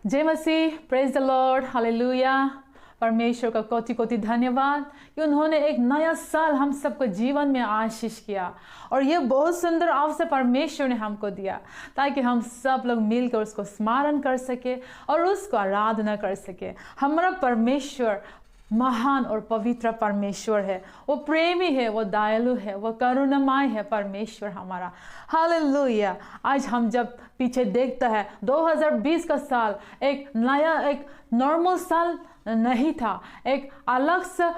जय मसीह, praise the Lord, hallelujah. परमेश्वर का कोटि कोटि धन्यवाद कि उन्होंने एक नया साल हम सबको जीवन में आशीष किया और ये बहुत सुंदर अवसर परमेश्वर ने हमको दिया ताकि हम सब लोग मिलकर उसको स्मरण कर सके और उसको आराधना कर सके। हमारा परमेश्वर महान और पवित्र परमेश्वर है, वो प्रेमी है, वो दयालु है, वो करुणामय है परमेश्वर हमारा। हालेलुया। आज हम जब पीछे देखता है 2020 का साल एक नया, एक नॉर्मल साल नहीं था, एक अलग सा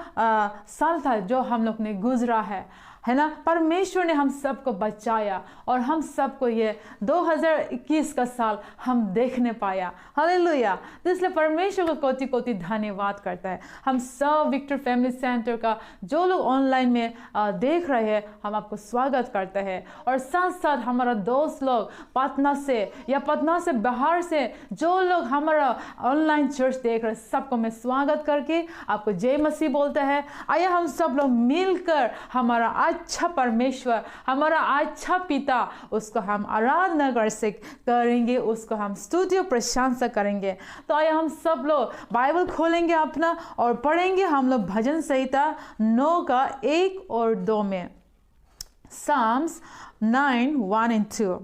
साल था जो हम लोग ने गुजरा है ना। परमेश्वर ने हम सबको बचाया और हम सबको ये 2021 का साल हम देखने पाया। हालेलुया। तो इसलिए परमेश्वर को कोटि कोटि धन्यवाद करता है। हम सब विक्टर फैमिली सेंटर का जो लोग ऑनलाइन में देख रहे हैं, हम आपको स्वागत करते हैं और साथ साथ हमारा दोस्त लोग पटना से या पटना से बाहर से जो लोग हमारा ऑनलाइन चर्च देख रहे हैं, सबको मैं स्वागत करके आपको जय मसीह बोलते हैं। आइए हम सब लोग मिलकर हमारा अच्छा परमेश्वर, हमारा अच्छा पिता, उसको हम आराधना करेंगे, उसको हम स्तुति प्रशंसा करेंगे। तो आइए हम सब लोग बाइबल खोलेंगे अपना और पढ़ेंगे हम लोग भजन संहिता 9 का 1 और 2 में। Psalms 9, 1 and 2।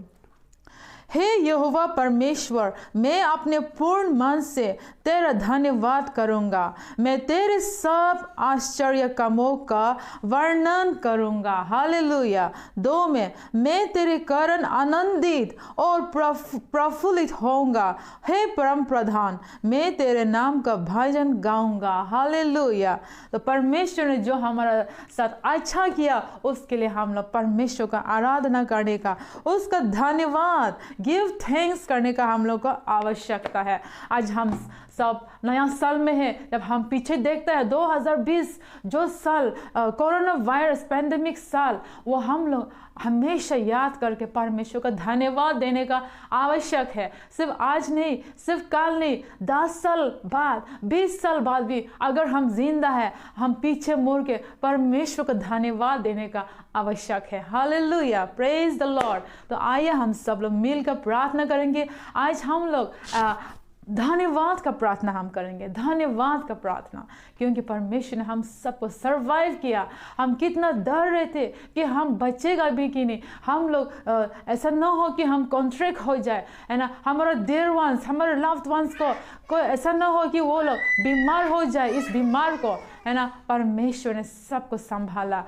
हे यहोवा परमेश्वर, मैं अपने पूर्ण मन से तेरा धन्यवाद करूँगा। मैं तेरे सब आश्चर्य कामों का वर्णन करूँगा। हालेलुया। 2 में, मैं तेरे कारण आनंदित और प्रफुल्लित होऊंगा। हे परम प्रधान, मैं तेरे नाम का भजन गाऊंगा। हालेलुया। तो परमेश्वर ने जो हमारा साथ अच्छा किया उसके लिए हम लोग परमेश्वर का आराधना करने का, उसका धन्यवाद गिव थैंक्स करने का हम लोग को आवश्यकता है। आज हम सब नया साल में है, जब हम पीछे देखते हैं 2020 जो साल कोरोना वायरस पैंडेमिक साल, वो हम लोग हमेशा याद करके परमेश्वर का धन्यवाद देने का आवश्यक है। सिर्फ आज नहीं, सिर्फ कल नहीं, 10 साल बाद, 20 साल बाद भी अगर हम जिंदा है, हम पीछे मुड़ के परमेश्वर का धन्यवाद देने का आवश्यक है। Hallelujah, praise the Lord. तो आइए हम सब लोग मिलकर प्रार्थना करेंगे। आज हम लोग धन्यवाद का प्रार्थना हम करेंगे, धन्यवाद का प्रार्थना, क्योंकि परमेश्वर ने हम सबको सरवाइव किया। हम कितना डर रहे थे कि हम बचेगा भी कि नहीं, हम लोग ऐसा ना हो कि हम कॉन्ट्रैक्ट हो जाए, है ना। हमारा डियर वंस, हमारे लव्ड वंस को ऐसा ना हो कि वो लोग बीमार हो जाए इस बीमार को, है ना। परमेश्वर ने सबको संभाला।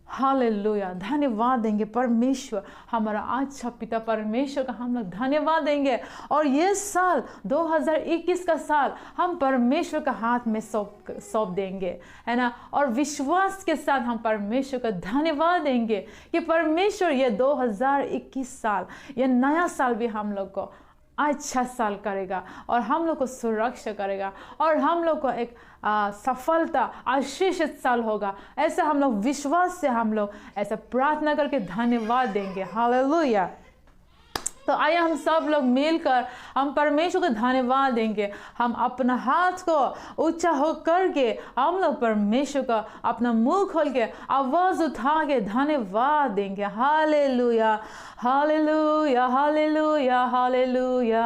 हालेलुया। धन्यवाद देंगे परमेश्वर, हमारा अच्छा पिता परमेश्वर का हम लोग धन्यवाद देंगे। और ये साल 2021 का साल हम परमेश्वर का हाथ में सौंप देंगे, है ना। और विश्वास के साथ हम परमेश्वर का धन्यवाद देंगे कि परमेश्वर ये 2021 साल, ये नया साल भी हम लोग को अच्छा साल करेगा और हम लोग को सुरक्षा करेगा और हम लोग को एक सफलता आशीषित साल होगा। ऐसा हम लोग विश्वास से हम लोग ऐसा प्रार्थना करके धन्यवाद देंगे। हालेलुया। तो आइए हम सब लोग मिलकर हम परमेश्वर को धन्यवाद देंगे। हम अपना हाथ को ऊंचा हो करके हम लोग परमेश्वर का अपना मुंह खोल के आवाज उठा के धन्यवाद देंगे। Hallelujah, hallelujah, hallelujah, hallelujah.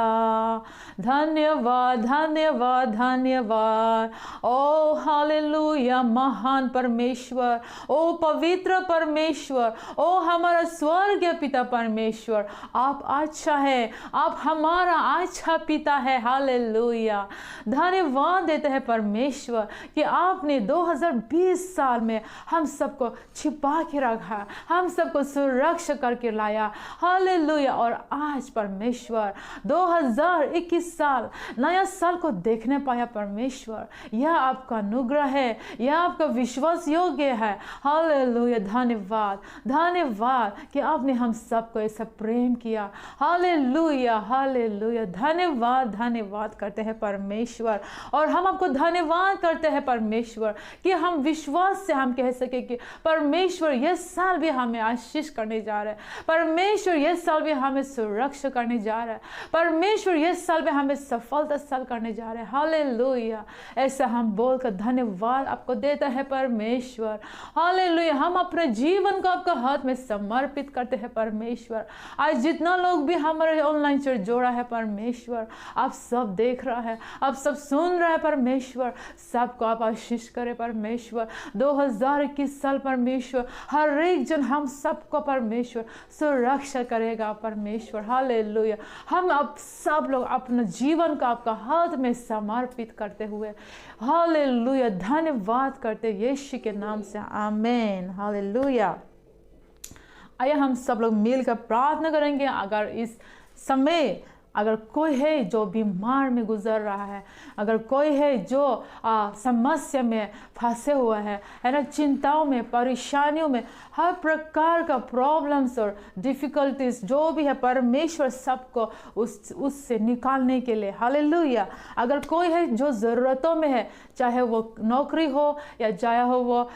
धन्यवाद, धन्यवाद, धन्यवाद। ओ हालेलुया, महान परमेश्वर, ओ पवित्र परमेश्वर, ओ हमारा स्वर्गीय पिता परमेश्वर, आप अच्छा है, आप हमारा अच्छा पिता है। हालेलुया। धन्यवाद देते हैं परमेश्वर कि आपने 2020 साल में हम सबको छिपा के रखा, हम सबको सुरक्षा करके लाया। हालेलुया। और आज परमेश्वर 2021 साल नया साल को देखने पाया परमेश्वर, यह आपका अनुग्रह है, यह आपका विश्वास योग्य है। हालेलुया। धन्यवाद, धन्यवाद कि आपने हम सबको ऐसा प्रेम किया। Hallelujah, hallelujah. धन्यवाद, धन्यवाद करते हैं परमेश्वर। और हम आपको धन्यवाद करते हैं परमेश्वर कि हम विश्वास से हम कह सके कि परमेश्वर यह साल भी हमें आशीष करने जा रहा है, परमेश्वर यह साल भी हमें सुरक्षा करने जा रहा है, परमेश्वर यह साल भी हमें सफलता साल करने जा रहे हैं। हालेलुया। ऐसा हम बोलकर धन्यवाद आपको देता है परमेश्वर। हालेलुया। हम अपने जीवन को आपका हाथ में समर्पित करते हैं परमेश्वर। आज जितना लोग भी हमारे ऑनलाइन चर्च जोड़ा है परमेश्वर, आप सब देख रहा है, आप सब सुन रहा है परमेश्वर, सबको आप आशीष करे परमेश्वर। 2021 साल परमेश्वर हर एक जन हम सबको परमेश्वर सुरक्षा करेगा परमेश्वर। हालेलुया। हम अब सब लोग अपना जीवन का आपका हाथ में समर्पित करते हुए हालेलुया धन्यवाद करते यीशु के नाम से, आमीन। हालेलुया। आइए हम सब लोग मिलकर प्रार्थना करेंगे। अगर इस समय अगर कोई है जो बीमार में गुजर रहा है, अगर कोई है जो समस्या में फंसे हुआ है ना, चिंताओं में, परेशानियों में, हर प्रकार का प्रॉब्लम्स और डिफ़िकल्टीज जो भी है परमेश्वर सबको उससे निकालने के लिए हालेलुया। अगर कोई है जो ज़रूरतों में है, चाहे वो नौकरी हो या चाहे हो वो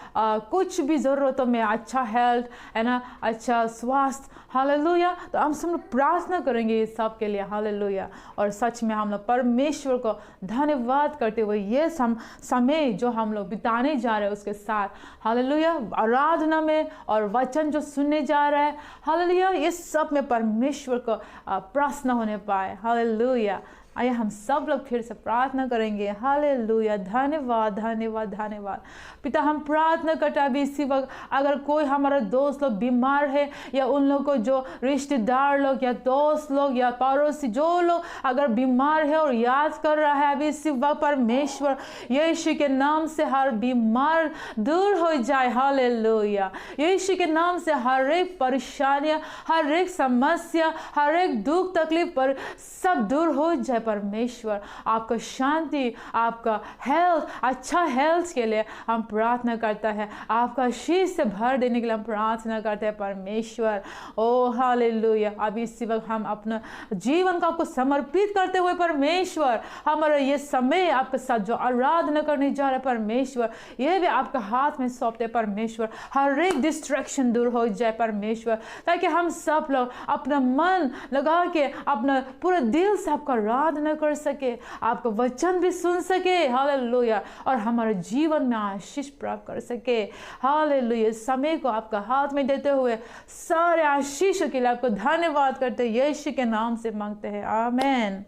कुछ भी ज़रूरतों में, अच्छा हेल्थ है ना, अच्छा स्वास्थ्य हालेलुया, तो हम सब लोग प्रार्थना करेंगे इस सब के लिए हालेलुया। और सच में हम लोग परमेश्वर को धन्यवाद करते हुए ये समय जो हम लोग बिताने जा रहे हैं उसके साथ हालेलुया, आराधना में और वचन जो सुनने जा रहे हैं हालेलुया, ये सब में परमेश्वर को प्रसन्न होने पाए हालेलुया। आइए हम सब लोग फिर से प्रार्थना करेंगे हालेलुया। धन्यवाद धन्यवाद धन्यवाद पिता, हम प्रार्थना करते अभी इसी वक्त अगर कोई हमारा दोस्त लोग बीमार है या उन लोग को जो रिश्तेदार लोग या दोस्त लोग या पड़ोसी जो लोग अगर बीमार है और याद कर रहा है अभी इसी वक्त परमेश्वर यीशु के नाम से हर बीमार दूर हो जाए हालेलुया। यीशु के नाम से हर एक परेशानियाँ, हर एक समस्या, हर एक दुख तकलीफ पर सब दूर हो जाए परमेश्वर। आपका शांति, आपका हेल्थ, अच्छा हेल्थ के लिए हम प्रार्थना करता है, आपका आशीष से भर देने के लिए हम प्रार्थना करते हैं परमेश्वर। ओ हालेलुया। अभी इसी वक्त हम अपना जीवन को आपको समर्पित करते हुए परमेश्वर हमारा ये समय आपके साथ जो आराधना करने जा रहे हैं परमेश्वर, ये भी आपका हाथ में सौंपते परमेश्वर। हर एक डिस्ट्रैक्शन दूर हो जाए परमेश्वर, ताकि हम सब लोग अपना मन लगा के अपना पूरे दिल से आपका आराधना कर सके, आपका वचन भी सुन सके हालेलुया, और हमारे जीवन में आशीष प्राप्त कर सके हालेलुया। समय को आपका हाथ में देते हुए सारे आशीष के लिए आपको धन्यवाद करते यीशु के नाम से मांगते हैं, आमीन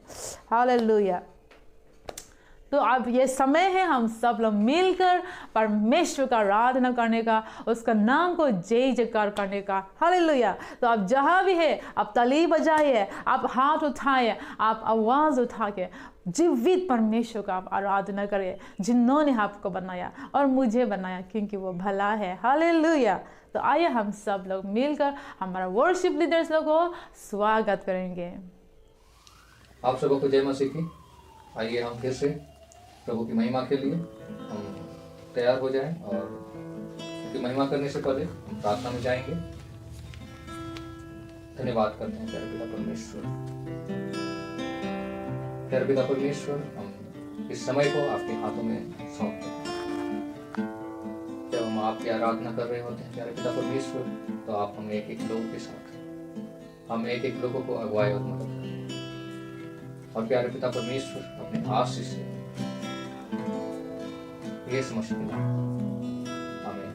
हालेलुया। तो अब ये समय है हम सब लोग मिलकर परमेश्वर का आराधना करने का, उसका नाम को जय जयकार करने का हालेलुया। तो आप जहाँ भी है आप ताली बजाइए, आप हाथ उठाइए, आप आवाज़ उठा के जीवित परमेश्वर का आप आराधना करिए, जिन्होंने आपको बनाया और मुझे बनाया, क्योंकि वो भला है हालेलुया। तो आइए हम सब लोग मिलकर हमारा वर्शिप लीडर्स लोग को स्वागत करेंगे। आप सबों को जय मसीह की। आइए हम फिर से प्रभु की महिमा के लिए हम तैयार हो जाएं, और उनकी महिमा करने से पहले हम प्रार्थना में जाएंगे। धन्यवाद करते हैं प्यारे पिता परमेश्वर। प्यारे पिता परमेश्वर, हम इस समय को आपके हाथों में सौंपते हैं। जब हम आपकी आराधना कर रहे होते हैं प्यारे पिता परमेश्वर, तो आप हमें एक एक लोगों के साथ, हम एक एक लोगों को अगुवाई और मदद करें। और प्यारे पिता परमेश्वर, अपने आशीष से ये समझते हैं, आमीन।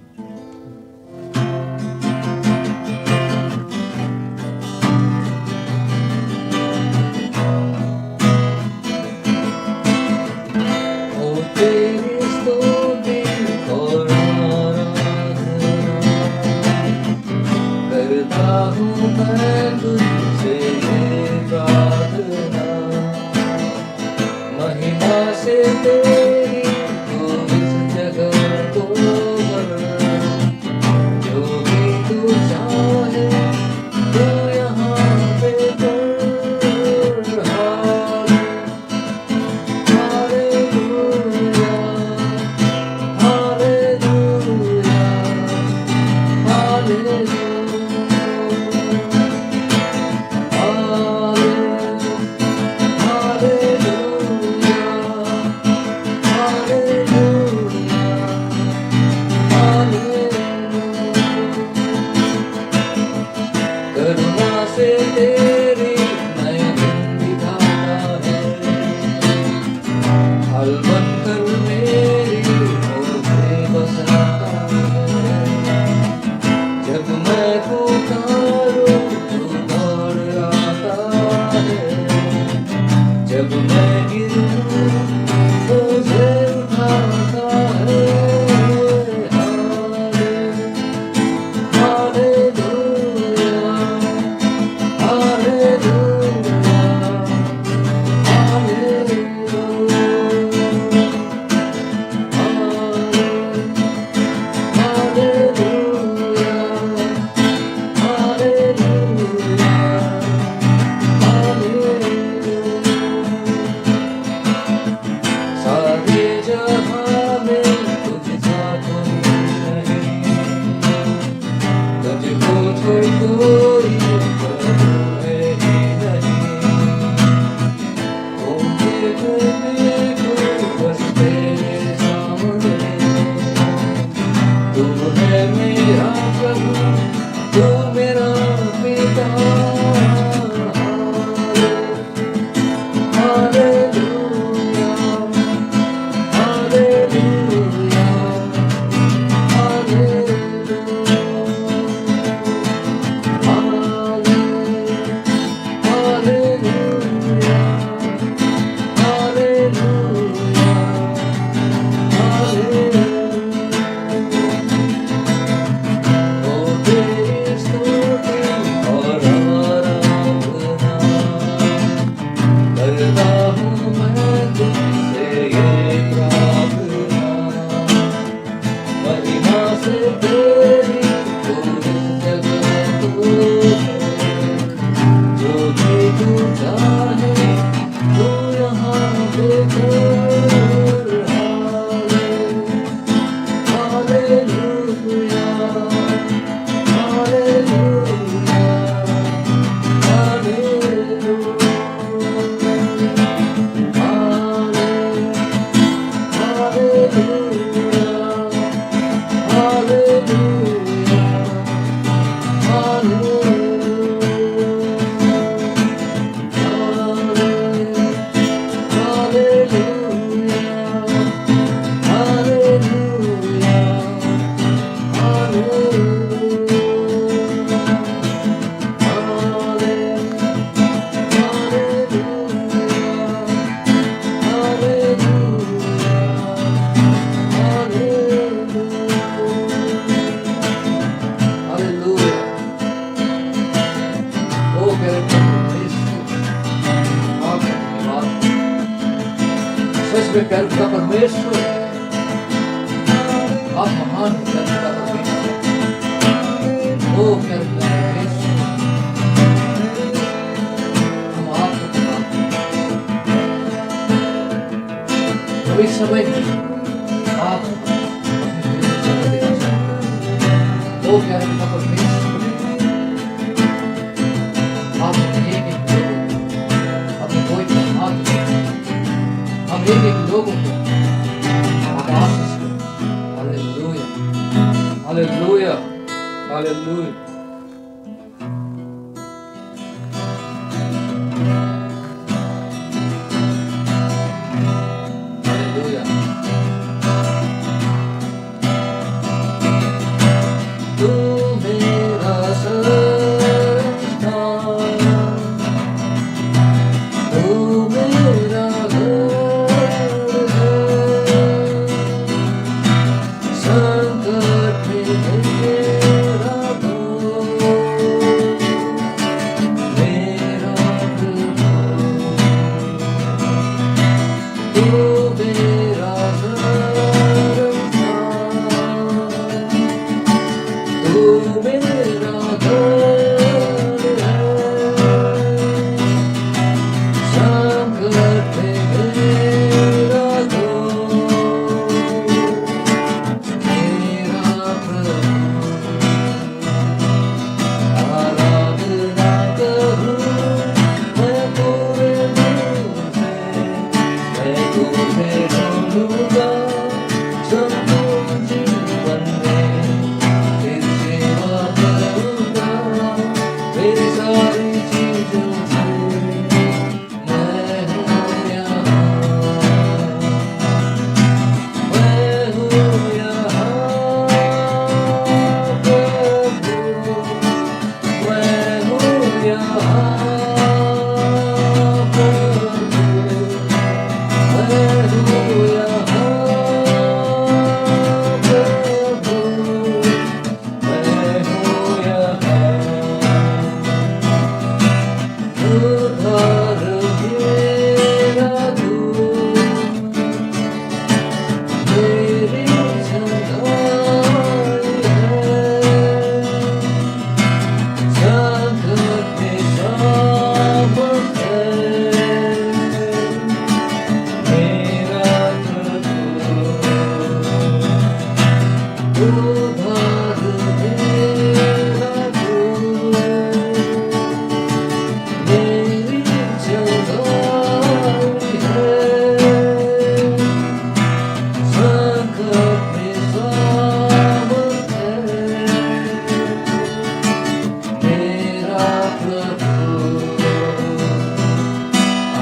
ओ तेरी स्तुति और आराधना करता हूँ मैं तुझसे प्रार्थना, महिमा से तेरी तो हे प्यारे पिता परमेश्वर, आप महान हो प्यारे पिता परमेश्वर। ओ प्यारे पिता परमेश्वर, हम आपको पुकारते हैं। अभी समय में आप अपनी जगह देना चाहते हैं। ओ प्यारे पिता परमेश्वर, आप एक एक लोगों को अपने कोई प्रभाव, हम एक एक लोगों को आप आशीष करें। Hallelujah, hallelujah, hallelujah. हालेलुया। तू मेरा संस्थान, तू मेरा घर है, संकट में मेरा दोस्त, मेरा प्रभु। तू मेरा संस्थान, तू मेरा घर है, संकट में मेरा दोस्त, मेरा प्रभु। आराधना करूं मैं पूरे दिल से, मैं तुझे ढूंढूंगा संपूर्ण जीवन में, तेरी सेवा करूंगा मेरी सारी चीजों से। मैं हूँ यहाँ, मैं हूँ यहाँ प्रभु, मैं हूँ यहाँ प्रभु, मैं हूँ यहाँ प्रभु, मैं हूँ यहाँ। उद्धार मेरा तू, मेरी संगाई है, संकट में सामर्थ है, मेरा प्रभु। उद्धार मेरा तू, मेरी संगाई है, संकट में सामर्थ है, मेरा प्रभु।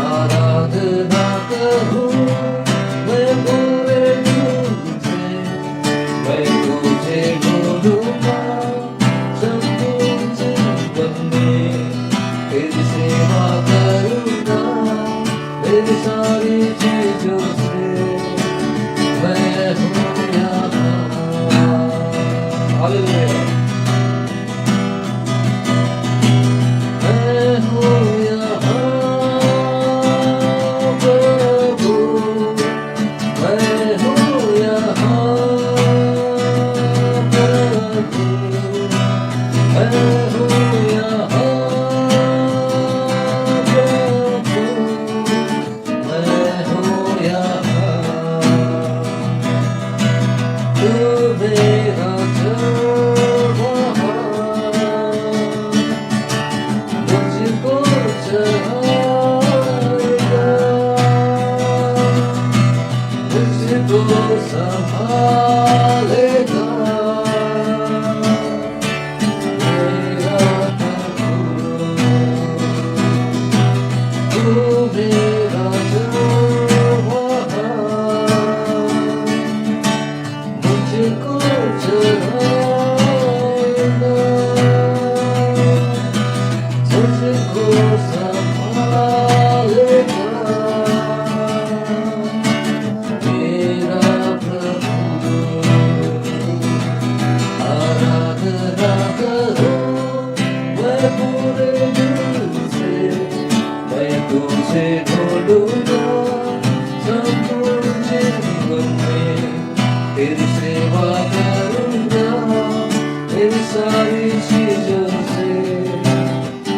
आराधना करूं मैं पूरे दिल से, मैं तुझे ढूंढूंगा संपूर्ण जीवन में, तेरी सेवा करूंगा मेरी सारी चीजों से। मैं हूँ यहाँ। हालेलुया। मैं हूँ यहाँ प्रभु, मैं हूँ यहाँ प्रभु, मैं हूँ यहाँ प्रभु, मैं हूँ यहाँ। तू मेरा चरवाहा, मुझको चराएगा, मुझको संभालेगा, मेरा प्रभु। तू मेरा चरवाहा, मुझको चराएगा, मुझको संभालेगा, मेरा प्रभु। आराधना करूं मैं पूरे दिल से, मैं तुझे ढूंढूंगा संपूर्ण सारी चीजों से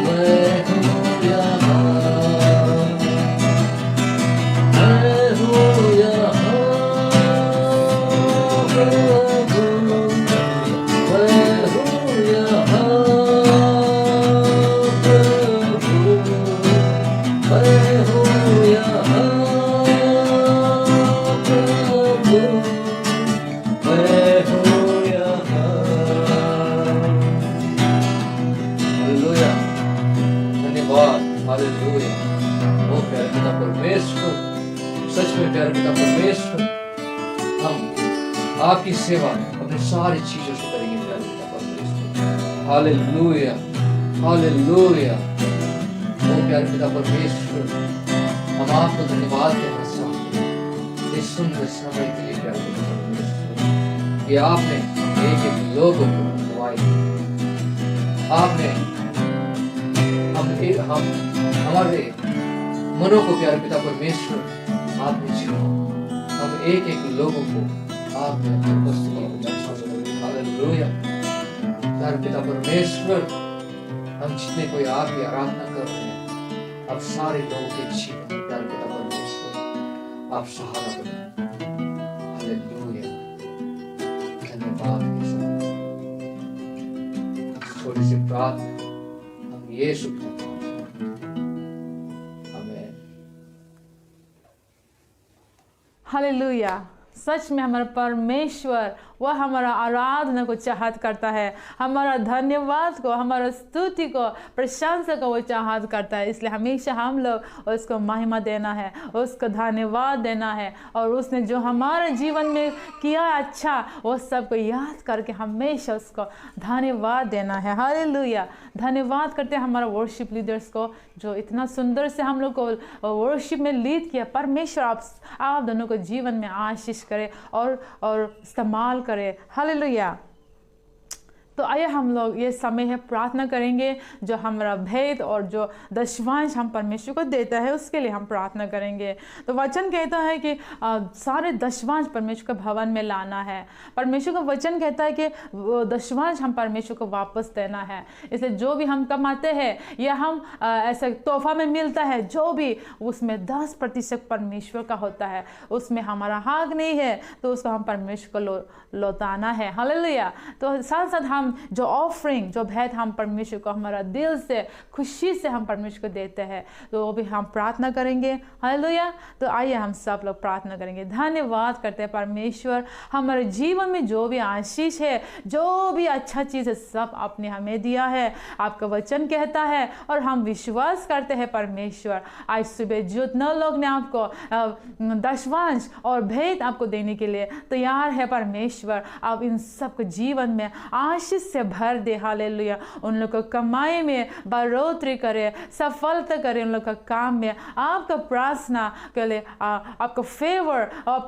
मैं हूँ यहाँ, मैं हूँ यहाँ प्रभु, मैं हूँ यहाँ प्रभु, मैं हूँ यहाँ प्रभु, मैं हूँ यहाँ। हालेलुया, धन्यवाद, हालेलुया। ओ प्यारे पिता परमेश्वर, सच में प्यारे पिता परमेश्वर, हम आपकी सेवा अपनी सारी चीजों से करेंगे प्यारे पिता परमेश्वर। Hallelujah, hallelujah. ओ प्यारे पिता परमेश्वर, हम आपको धन्यवाद देना चाहते हैं इस सुंदर समय के लिए प्यारे पिता परमेश्वर, कि आपने एक एक लोगों को दवाई दी, आपने हम हमारे मनों को प्यारे पिता परमेश्वर आपने छुआ, हम एक एक लोगों को आपने अपनी उपस्थिति में दर्शा दिया। हालेलुया, प्यारे पिता परमेश्वर, हम जितने कोई आपकी आराधना कर रहे हैं, अब सारे लोगों के जीवन में प्यारे पिता परमेश्वर आप सहारा बने। हालेलुया, धन्यवाद के साथ थोड़ी सी प्रार्थना हम यीशु के नाम में। आमीन। हालेलुया। सच में हमारा परमेश्वर वह हमारा आराधना को चाहत करता है, हमारा धन्यवाद को, हमारा स्तुति को, प्रशंसा को वो चाहत करता है। इसलिए हमेशा हम लोग उसको महिमा देना है, उसको धन्यवाद देना है, और उसने जो हमारे जीवन में किया अच्छा वो सबको याद करके हमेशा उसको धन्यवाद देना है। हालेलुया। धन्यवाद करते हैं हमारा वर्शिप लीडर्स को, जो इतना सुंदर से हम लोग को वर्शिप में लीड किया। परमेश्वर आप दोनों को जीवन में आशीष करे और इस्तेमाल करे। हालेलुया। तो आइए हम लोग ये समय है प्रार्थना करेंगे, जो हमारा भेद और जो दशवांश हम परमेश्वर को देता है उसके लिए हम प्रार्थना करेंगे। तो वचन कहता है कि सारे दशवांश परमेश्वर के भवन में लाना है। परमेश्वर का वचन कहता है कि दशवांश हम परमेश्वर को वापस देना है। इसलिए जो भी हम कमाते हैं या हम ऐसा तोहफा में मिलता है, जो भी उसमें 10% परमेश्वर का होता है, उसमें हमारा हक नहीं है, तो उसको हम परमेश्वर को लौटाना है। हालेलुया। तो साथ साथ हम जो ऑफरिंग, जो भेंट हम परमेश्वर को हमारा दिल से खुशी से हम परमेश्वर को देते हैं, तो वो भी हम प्रार्थना करेंगे। हालेलुया। तो आइए हम सब लोग प्रार्थना करेंगे। धन्यवाद करते हैं परमेश्वर, हमारे जीवन में जो भी आशीष है, जो भी अच्छा चीज़ है, सब आपने हमें दिया है। आपका वचन कहता है और हम विश्वास करते हैं परमेश्वर। आज सुबह जितने लोग ने आपको दशवांश और भेंट आपको देने के लिए तैयार है परमेश्वर, आप इन सबको जीवन में आशीष से भर दे। हालेलुया। उन लोग को कमाई में बढ़ोतरी करे, सफलता करे, उन लोग का काम में आपका प्रार्थना के लिए आपका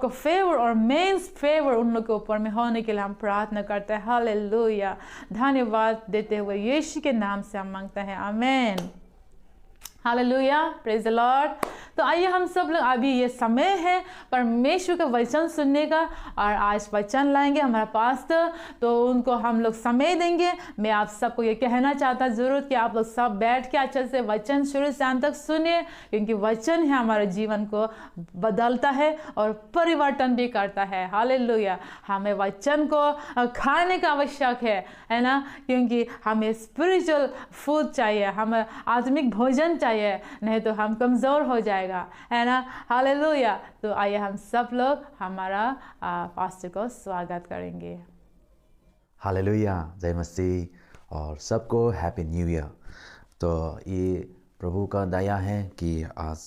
फेवर और मेन फेवर उन लोग के ऊपर में होने के लिए हम प्रार्थना करते हैं। हालेलुया। धन्यवाद देते हुए यीशु के नाम से हम मांगते हैं, आमीन। Hallelujah, praise the Lord. तो आइए हम सब लोग, अभी ये समय है परमेश्वर का वचन सुनने का, और आज वचन लाएंगे हमारा पास्टर, तो उनको हम लोग समय देंगे। मैं आप सबको ये कहना चाहता ज़रूर कि आप लोग सब बैठ के अच्छे से वचन शुरू से अंत तक सुनिए, क्योंकि वचन है हमारे जीवन को बदलता है और परिवर्तन भी करता है। हालेलुया। हमें वचन को खाने का आवश्यक है ना, क्योंकि हमें स्पिरिचुअल फूड चाहिए, हमें आत्मिक भोजन चाहिए, नहीं तो हम कमज़ोर हो जाएगा, है ना। हालेलुया। तो आइए हम सब लोग हमारा पास्टर को स्वागत करेंगे। हालेलुया, जय मसीह और सबको हैप्पी न्यू ईयर। तो ये प्रभु का दया है कि आज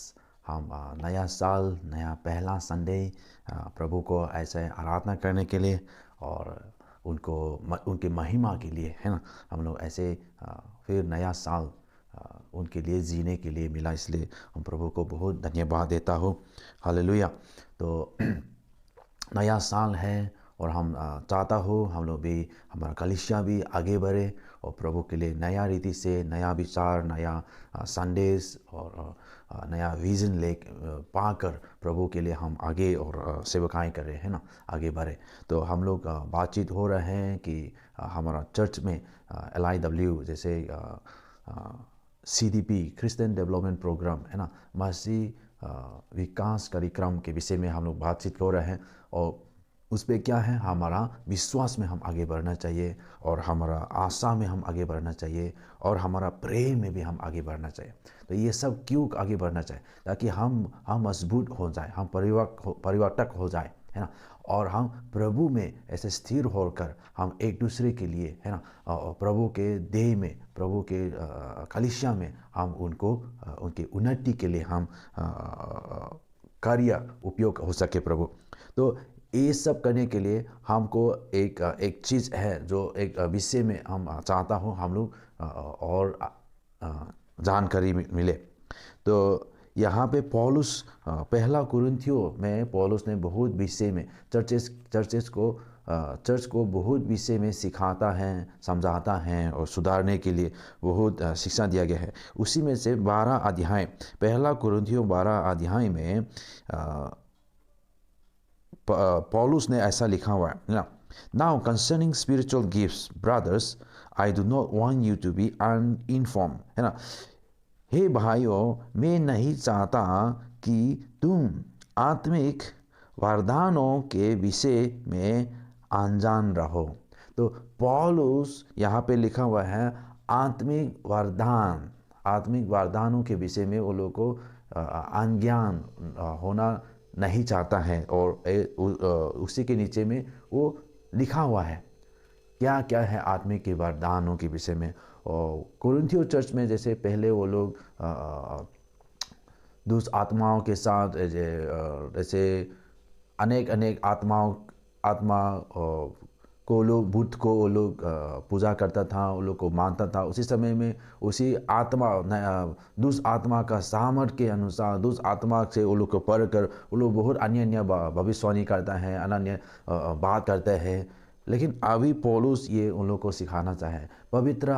हम नया साल, नया पहला संडे प्रभु को ऐसे आराधना करने के लिए और उनके महिमा के लिए, है ना, हम लोग ऐसे फिर नया साल उनके लिए जीने के लिए मिला। इसलिए हम प्रभु को बहुत धन्यवाद देता हूँ। हालेलुया। तो नया साल है और हम चाहता हो हम लोग भी, हमारा कलीसिया भी आगे बढ़े और प्रभु के लिए नया रीति से, नया विचार, नया संदेश और नया विज़न ले पाकर प्रभु के लिए हम आगे और सेवकाएं कर रहे हैं ना, आगे बढ़े। तो हम लोग बातचीत हो रहे हैं कि हमारा चर्च में LIW जैसे CDP क्रिश्चियन डेवलपमेंट प्रोग्राम है ना, मसीह विकास कार्यक्रम के विषय में हम लोग बातचीत हो रहे हैं। और उस पर क्या है, हमारा विश्वास में हम आगे बढ़ना चाहिए और हमारा आशा में हम आगे बढ़ना चाहिए और हमारा प्रेम में भी हम आगे बढ़ना चाहिए। तो ये सब क्यों आगे बढ़ना चाहिए, ताकि हम मजबूत हो जाए, हम परिवर्तक हो जाए, है ना, और हम प्रभु में ऐसे स्थिर होकर हम एक दूसरे के लिए, है ना, प्रभु के देह में, प्रभु के कलीसिया में हम उनको उनकी उन्नति के लिए हम कार्य उपयोग हो सके प्रभु। तो ये सब करने के लिए हमको एक चीज़ है जो एक विषय में हम चाहता हूँ हम लोग और जानकारी मिले। तो यहाँ पे पौलुस पहला कुरिन्थियों में पौलुस ने बहुत विषय में चर्च को बहुत विषय में सिखाता है, समझाता है और सुधारने के लिए बहुत शिक्षा दिया गया है। उसी में से 12 अध्याय, पहला कुरिन्थियों 12 अध्याय में पौलुस ने ऐसा लिखा हुआ है, now concerning spiritual gifts brothers I do not want you to be uninformed, है ना, हे भाइयों, मैं नहीं चाहता कि तुम आत्मिक वरदानों के विषय में अनजान रहो। तो पौलुस यहाँ पे लिखा हुआ है आत्मिक वरदानों के विषय में वो लोग को अज्ञान होना नहीं चाहता है। और उसी के नीचे में वो लिखा हुआ है क्या क्या है आत्मिक के वरदानों के विषय में। और कोरिन्थियों चर्च में जैसे पहले वो लोग दुष्ट आत्माओं के साथ जैसे अनेक आत्मा को लोग भूत को वो लोग पूजा करता था, वो लोग को मानता था। उसी समय में उसी दुष्ट आत्मा का सामर्थ्य के अनुसार दुष्ट आत्मा से वो लोग को पढ़ कर वो लोग बहुत अन्य भविष्यवाणी करता है, अन्य बात करते हैं। लेकिन अभी पौलुस ये उन लोग को सिखाना चाहे पवित्र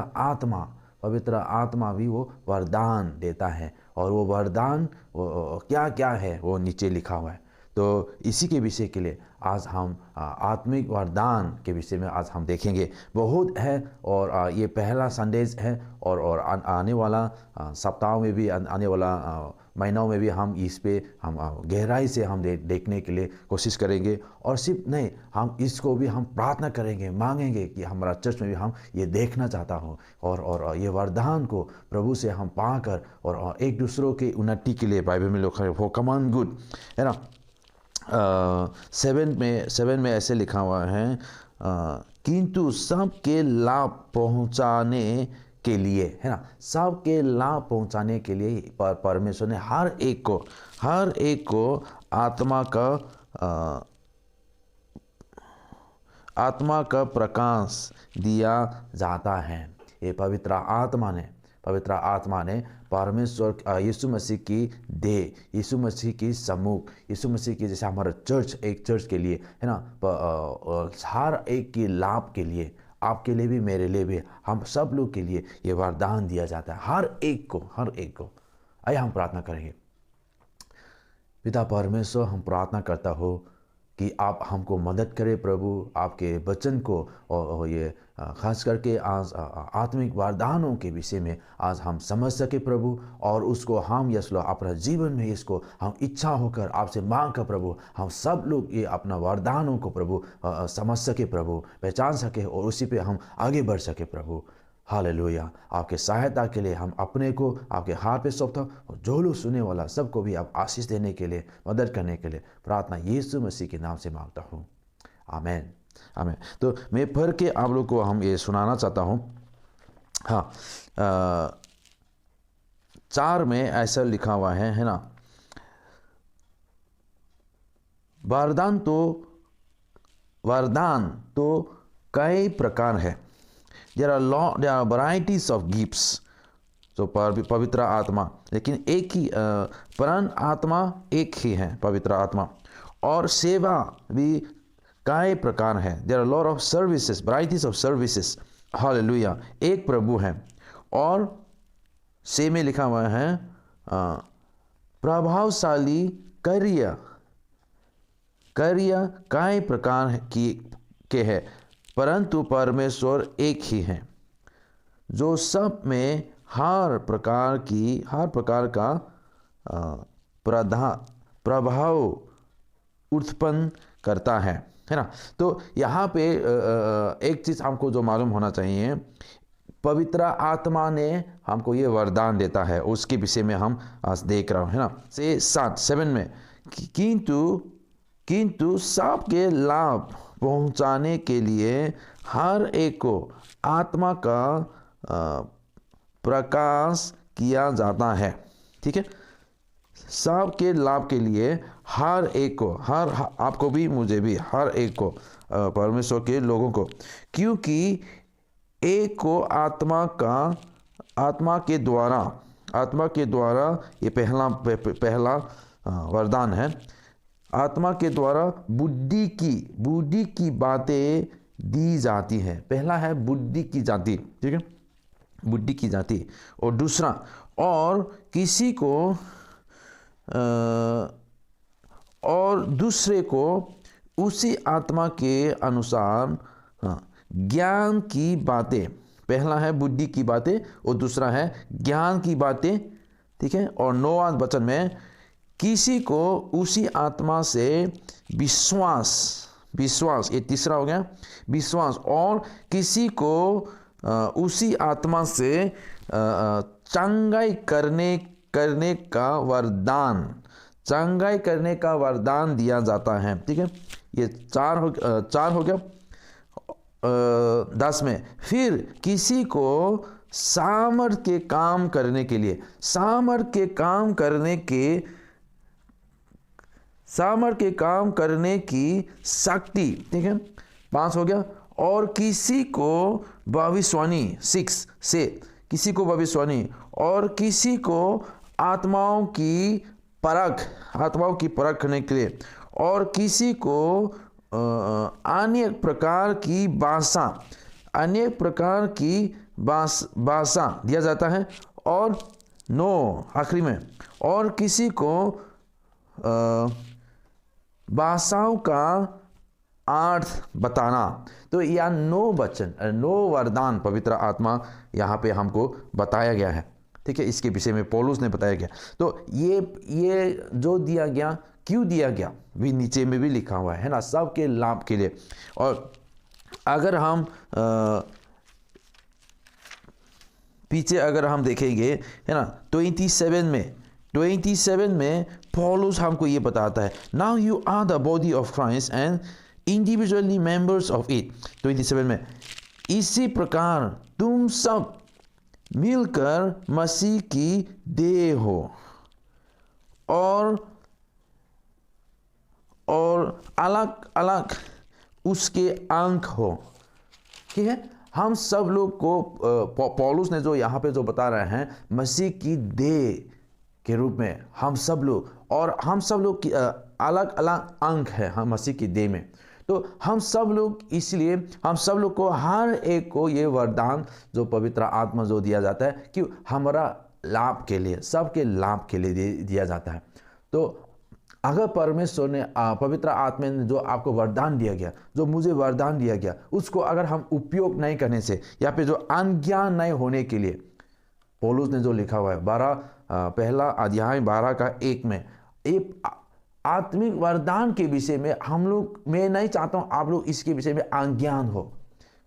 आत्मा भी वो वरदान देता है, और वो वरदान क्या क्या है वो नीचे लिखा हुआ है। तो इसी के विषय के लिए आज हम आत्मिक वरदान के विषय में आज हम देखेंगे। बहुत है और ये पहला संदेश है और आने वाला सप्ताह में भी, आने वाला महीनों में भी हम इस पे हम गहराई से हम देखने के लिए कोशिश करेंगे। और सिर्फ नहीं, हम इसको भी हम प्रार्थना करेंगे, मांगेंगे कि हमारा चर्च में भी हम ये देखना चाहता हूँ और ये वरदान को प्रभु से हम पाकर और एक दूसरों के उन्नति के लिए बाइबल में लिखा है फॉर कॉमन गुड, है ना। 7 में ऐसे लिखा हुआ है किंतु सबके लाभ पहुंचाने के लिए, है ना, सबके लाभ पहुंचाने के लिए परमेश्वर ने हर एक को आत्मा का प्रकाश दिया जाता है। ये पवित्र आत्मा ने परमेश्वर यीशु मसीह की देह, यीशु मसीह की सम्मुख, यीशु मसीह की जैसे हमारा एक चर्च के लिए, है ना, हर एक के लाभ के लिए, आपके लिए भी, मेरे लिए भी, हम सब लोग के लिए ये वरदान दिया जाता है, हर एक को। आइए हम प्रार्थना करेंगे। पिता परमेश्वर, हम प्रार्थना करता हो कि आप हमको मदद करें प्रभु, आपके वचन को और ये खास करके आज आत्मिक वरदानों के विषय में आज हम समझ सके प्रभु, और उसको हम यसलो अपना जीवन में इसको हम इच्छा होकर आपसे मांग कर प्रभु, हम सब लोग ये अपना वरदानों को प्रभु समझ सके प्रभु, पहचान सके और उसी पे हम आगे बढ़ सके प्रभु। हालेलुया। आपके सहायता के लिए हम अपने को आपके हाथ पे सौंपता हूं, और जो लोग सुनने वाला सबको भी आप आशीष देने के लिए, मदद करने के लिए प्रार्थना यीशु मसीह के नाम से मांगता हूँ, आमीन आमीन। तो मैं पढ़ के आप लोग को हम ये सुनाना चाहता हूँ। हाँ, 4 में ऐसा लिखा हुआ है ना, वरदान तो कई प्रकार है। There are varieties of gifts, तो पवित्र आत्मा, लेकिन एक ही परम आत्मा एक ही है, पवित्र आत्मा। और सेवा भी कई प्रकार हैं। There are lot of services, varieties of services. Hallelujah. एक प्रभु है। और से में लिखा हुआ है प्रभावशाली कार्य कई प्रकार के हैं, परंतु परमेश्वर एक ही है जो सब में हर प्रकार का प्रभाव उत्पन्न करता है ना। तो यहाँ पे एक चीज़ हमको जो मालूम होना चाहिए, पवित्र आत्मा ने हमको ये वरदान देता है, उसके विषय में हम आज देख रहा हूँ, है ना। 7 में किंतु सबके लाभ पहुँचाने के लिए हर एक को आत्मा का प्रकाश किया जाता है। ठीक है, सबके लाभ के लिए हर एक को, आपको भी मुझे भी, हर एक को, परमेश्वर के लोगों को, क्योंकि एक को आत्मा के द्वारा ये पहला वरदान है। आत्मा के द्वारा बुद्धि की बातें दी जाती है। पहला है बुद्धि की जाति, ठीक है, बुद्धि की जाति। और दूसरा, और किसी को और दूसरे को उसी आत्मा के अनुसार ज्ञान की बातें। पहला है बुद्धि की बातें और दूसरा है ज्ञान की बातें। ठीक है, और 9वां वचन में किसी को उसी आत्मा से विश्वास, ये तीसरा हो गया, विश्वास। और किसी को उसी आत्मा से चंगाई करने का वरदान दिया जाता है। ठीक है, ये चार हो गया। 10 में फिर किसी को सामर्थ के काम करने की शक्ति। ठीक है, 5 हो गया। और किसी को भविष्यवाणी, 6 से किसी को भविष्यवाणी, और किसी को आत्माओं की परख करने के लिए, और किसी को अन्य प्रकार की भाषा दिया जाता है। और 9 आखिरी में, और किसी को भाषाओं का अर्थ बताना। तो यह 9 वरदान पवित्र आत्मा यहाँ पे हमको बताया गया है। ठीक है, इसके विषय में पौलुस ने बताया गया। तो ये जो दिया गया, क्यों दिया गया, भी नीचे में भी लिखा हुआ है ना, सबके लाभ के लिए। और अगर हम पीछे अगर हम देखेंगे, है ना, 27 में पौलुस हमको ये बताता है, now you are the body of Christ and individually members of it. 27 में, इसी प्रकार तुम सब मिलकर मसीह की देह हो और अलग अलग उसके अंग हो। ठीक है, हम सब लोग को पौलुस ने जो यहाँ पे जो बता रहे हैं, मसीह की देह के रूप में हम सब लोग, और हम सब लोग की अलग अलग अंग है हम मसीह की देह में। तो हम सब लोग, इसलिए हम सब लोग को हर एक को ये वरदान जो पवित्र आत्मा जो दिया जाता है, क्यों, हमारा लाभ के लिए, सबके लाभ के लिए दिया जाता है। तो अगर परमेश्वर ने पवित्र आत्मा ने जो आपको वरदान दिया गया, जो मुझे वरदान दिया गया, उसको अगर हम उपयोग नहीं करने से, या पे जो अनज्ञान नहीं होने के लिए, पौलुस ने जो लिखा हुआ है पहला अध्याय 12:1 में, एक आत्मिक वरदान के विषय में हम लोग, मैं नहीं चाहता हूं आप लोग इसके विषय में अज्ञान हो।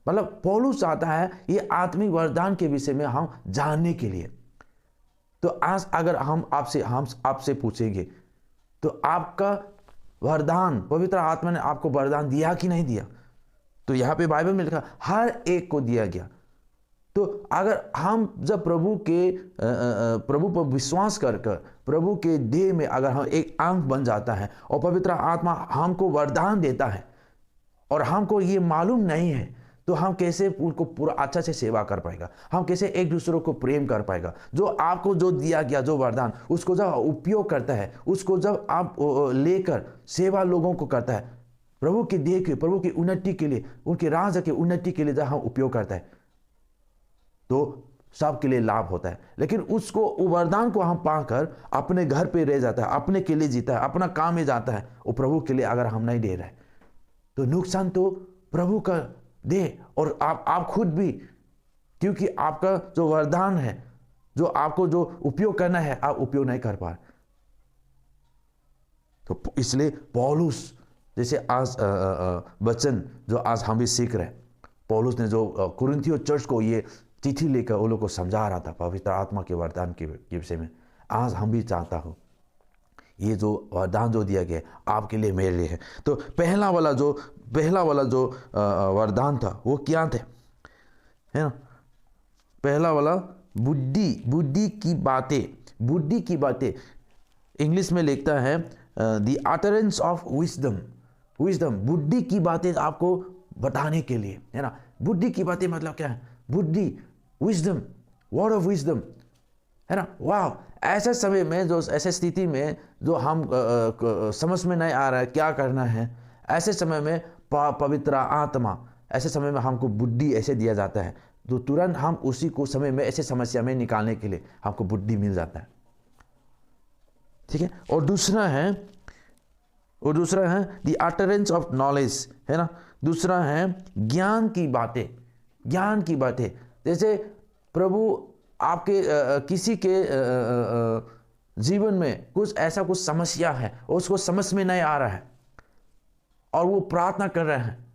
मतलब पौलुस चाहता है ये आत्मिक वरदान के विषय में हम जानने के लिए। तो आज अगर हम आपसे पूछेंगे, तो आपका वरदान, पवित्र आत्मा ने आपको वरदान दिया कि नहीं दिया? तो यहाँ पे बाइबल में लिखा हर एक को दिया गया। तो अगर हम जब प्रभु पर विश्वास कर प्रभु के देह में अगर हम एक अंग बन जाता है, और पवित्र आत्मा हमको वरदान देता है, और हमको ये मालूम नहीं है, तो हम कैसे उनको पूरा अच्छा से सेवा कर पाएगा, हम कैसे एक दूसरे को प्रेम कर पाएगा। जो आपको जो दिया गया जो वरदान, उसको जब उपयोग करता है, उसको जब आप लेकर सेवा लोगों को करता है, प्रभु के देह के, प्रभु की उन्नति के लिए, उनके राज्य के उन्नति के लिए जब हम उपयोग करते हैं तो सबके लिए लाभ होता है। लेकिन उसको, वरदान को हम पाकर अपने घर पे रह जाता है, अपने के लिए जीता है, अपना काम में जाता है, वो प्रभु के लिए अगर हम नहीं दे रहे तो नुकसान तो प्रभु का दे और आप खुद भी, क्योंकि आपका जो वरदान है, जो आपको जो उपयोग करना है, आप उपयोग नहीं कर पा रहे। तो इसलिए पौलुस, जैसे आज वचन जो आज हम भी सीख रहे हैं, पौलुस ने जो कुरिन्थियों चर्च को ये चिट्ठी लेकर उन लोगों को समझा रहा था पवित्र आत्मा के वरदान के विषय में। आज हम भी चाहता हूँ ये जो वरदान जो दिया गया आपके लिए, मेरे लिए है। तो पहला वाला जो वरदान था वो क्या थे, है ना? पहला वाला बुद्धि की बातें इंग्लिश में लिखता है द अटरेंस ऑफ विजडम। बुद्धि की बातें आपको बताने के लिए, है ना? बुद्धि की बातें मतलब क्या है? बुद्धि, विजडम, वर्ड ऑफ विजडम, है ना? वाह, ऐसे समय में, जो ऐसे स्थिति में जो हम समझ में नहीं आ रहा है क्या करना है, ऐसे समय में पवित्र आत्मा, ऐसे समय में हमको बुद्धि ऐसे दिया जाता है तो तुरंत हम उसी को समय में ऐसे समस्या में निकालने के लिए हमको बुद्धि मिल जाता है। ठीक है। और दूसरा है द अटरेंस ऑफ नॉलेज, है ना? दूसरा है ज्ञान की बातें। जैसे प्रभु आपके किसी के जीवन में कुछ समस्या है, उसको समझ में नहीं आ रहा है और वो प्रार्थना कर रहे हैं